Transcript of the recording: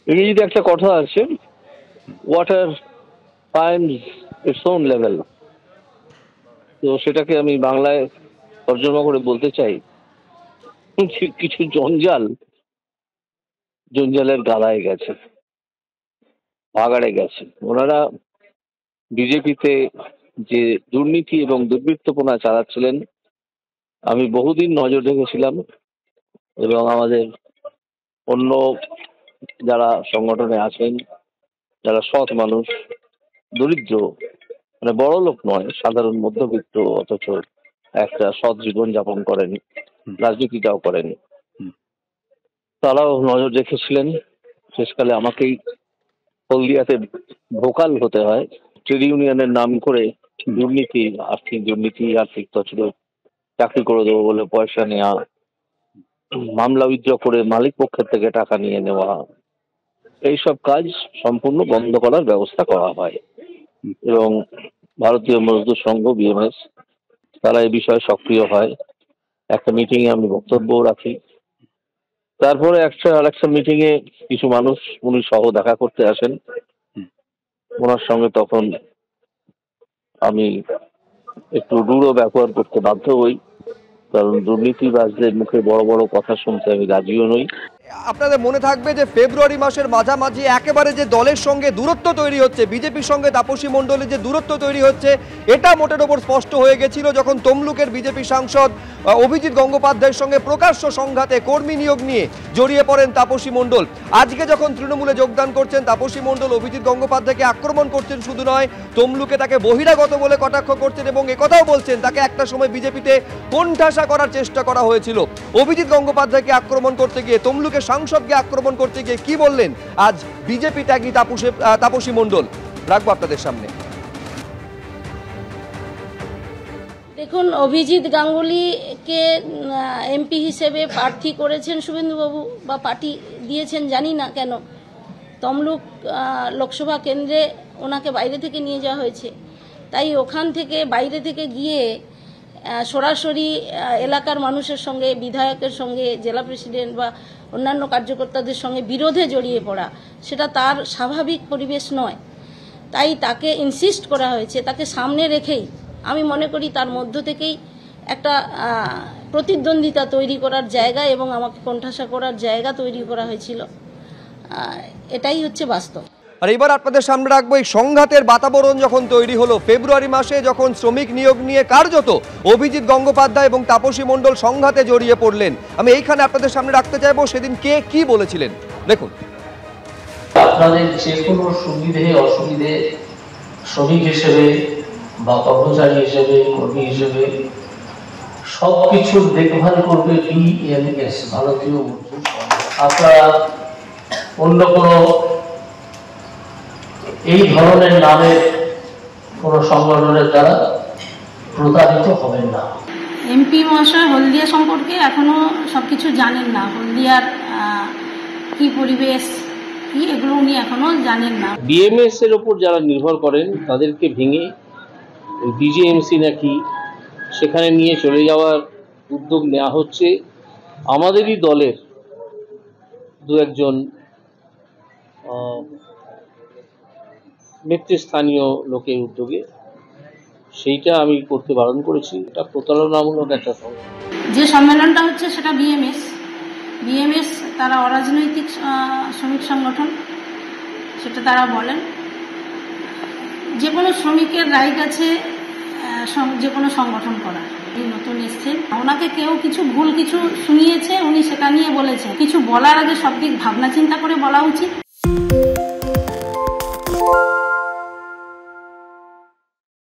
ইংরেজিতে একটা কথা আছে, water finds its own level. তো সেটাকে আমি বাংলায় তর্জমা করে বলতে চাই যে কিছু জঞ্জালের গালায় গেছে, ভাগাড়ে গেছে। ওনারা বিজেপিতে যে দুর্নীতি এবং দুর্বৃত্তপনা চালাচ্ছিলেন, আমি বহুদিন নজর রেখেছিলাম। এবং আমাদের অন্য যারা সংগঠনে আছেন, যারা সৎ মানুষ, দরিদ্র, মানে বড় লোক নয়, সাধারণ মধ্যবিত্ত, অথচ একটা সৎ জীবন যাপন করেন, রাজনীতিটাও করেন, তারাও নজর রেখেছিলেন। শেষকালে আমাকেই হলদিয়াতে ভোকাল হতে হয়। ট্রেড ইউনিয়নের নাম করে দুর্নীতি, আর্থিক তছরূপ, চাকরি করে দেবো বলে পয়সা নেওয়া, মামলা উইথড্র করে মালিক পক্ষের থেকে টাকা নিয়ে নেওয়া, এইসব কাজ সম্পূর্ণ বন্ধ করার ব্যবস্থা করা হয়। এবং ভারতীয় মজদুর সংঘ বিএমএস তারা এই বিষয়ে সক্রিয় হয়। একটা মিটিং এ আমি বক্তব্য রাখি। তারপরে আরেকটা মিটিং এ কিছু মানুষ উনি সহ দেখা করতে আসেন। ওনার সঙ্গে তখন আমি একটু রূঢ় ব্যবহার করতে বাধ্য হই, কারণ দুর্নীতিবাজদের মুখে বড় বড় কথা শুনতে আমি রাজিও নই। আপনাদের মনে থাকবে যে ফেব্রুয়ারি মাসের মাঝামাঝি একেবারে যে দলের সঙ্গে দূরত্ব তৈরি হচ্ছে, বিজেপির সঙ্গে তাপসী মণ্ডলের যে দূরত্ব তৈরি হচ্ছে, এটা মোটের ওপর স্পষ্ট হয়ে গেছিল যখন তমলুকের বিজেপি সাংসদ অভিজিৎ গঙ্গোপাধ্যায়ের সঙ্গে প্রকাশ্য সংঘাতে কর্মী নিয়োগ নিয়ে জড়িয়ে পড়েন তাপসী মণ্ডল। আজকে যখন তৃণমূলে যোগদান করছেন তাপসী মণ্ডল, অভিজিৎ গঙ্গোপাধ্যায়কে আক্রমণ করছেন শুধু নয়, তমলুকে তাকে বহিরাগত বলে কটাক্ষ করছেন এবং একথাও বলছেন তাকে একটা সময় বিজেপিতে কোণঠাসা করার চেষ্টা করা হয়েছিল। অভিজিৎ গঙ্গোপাধ্যায়কে আক্রমণ করতে গিয়ে, তমলুকের সাংসদকে আক্রমণ করতে গিয়ে কি বললেন আজ বিজেপি ত্যাগী তাপসী মণ্ডল, রাখবো আপনাদের সামনে। দেখুন, অভিজিৎ গাঙ্গুলিকে এমপি হিসেবে প্রার্থী করেছেন শুভেন্দুবাবু, বা পার্টি দিয়েছেন জানি না কেন। তমলুক লোকসভা কেন্দ্রে ওনাকে বাইরে থেকে নিয়ে যাওয়া হয়েছে, তাই ওখান থেকে বাইরে থেকে গিয়ে সরাসরি এলাকার মানুষের সঙ্গে, বিধায়কের সঙ্গে, জেলা প্রেসিডেন্ট বা অন্যান্য কার্যকর্তাদের সঙ্গে বিরোধে জড়িয়ে পড়া, সেটা তার স্বাভাবিক পরিবেশ নয়। তাই তাকে ইনসিস্ট করা হয়েছে, তাকে সামনে রেখেই আমি মনে করি তার মধ্য থেকেই একটা প্রতিদ্বন্দ্বিতা তৈরি করার জায়গা এবং আমাকে কোণঠাসা করার জায়গা তৈরি করা হয়েছিল। এটাই হচ্ছে বাস্তব। আর এবার আপনাদের সামনে রাখবো এই সংঘাতের বাতাবরণ যখন তৈরি হলো ফেব্রুয়ারি মাসে, যখন শ্রমিক নিয়োগ নিয়ে কার্যত অভিজিৎ গঙ্গোপাধ্যায় এবং তাপসী মণ্ডল সংঘাতে জড়িয়ে পড়লেন। আমি এইখানে আপনাদের সামনে রাখতে চাইবো সেদিন কে কি বলেছিলেন, দেখুন। আপনাদের যে কোনো সুবিধে অসুবিধে শ্রমিক হিসেবে বা কর্মচারী হিসেবে, কর্মী হিসেবে সবকিছুর দেখভাল করবে বিএমএস, ভারতীয় মজদুর সংঘ। আপনারা অন্য কোনো এই ধরনের নামের কোন সংগঠনের দ্বারা প্রতারিত হবেন না। এমপি মহাশয় হলদিয়া সম্পর্কে এখনো সবকিছু জানেন না। হলদিয়ার কি পরিবেশ, কি এগুলো উনি এখনো জানেন না। বিএমএস এর উপর যারা নির্ভর করেন তাদেরকে ভেঙে ডিজিএমসি নাকি সেখানে নিয়ে চলে যাওয়ার উদ্যোগ নেওয়া হচ্ছে আমাদেরই দলের দু একজন নেতৃস্থানীয় লোকের উদ্যোগে। সেইটা আমি করতে বারণ করেছি। এটা প্রতারণামূলক একটা সংগঠন। যে সম্মেলনটা হচ্ছে সেটা বিএমএস তারা অরাজনৈতিক শ্রমিক সংগঠন, সেটা তারা বলেন। যে কোনো শ্রমিকের রাইট আছে যে কোনো সংগঠন করার। নতুন এসছেন, ওনাকে কেউ ভুল কিছু শুনিয়েছে, উনি সেটা নিয়ে বলেছেন। কিছু বলার আগে সব দিক ভাবনা চিন্তা করে বলা উচিত।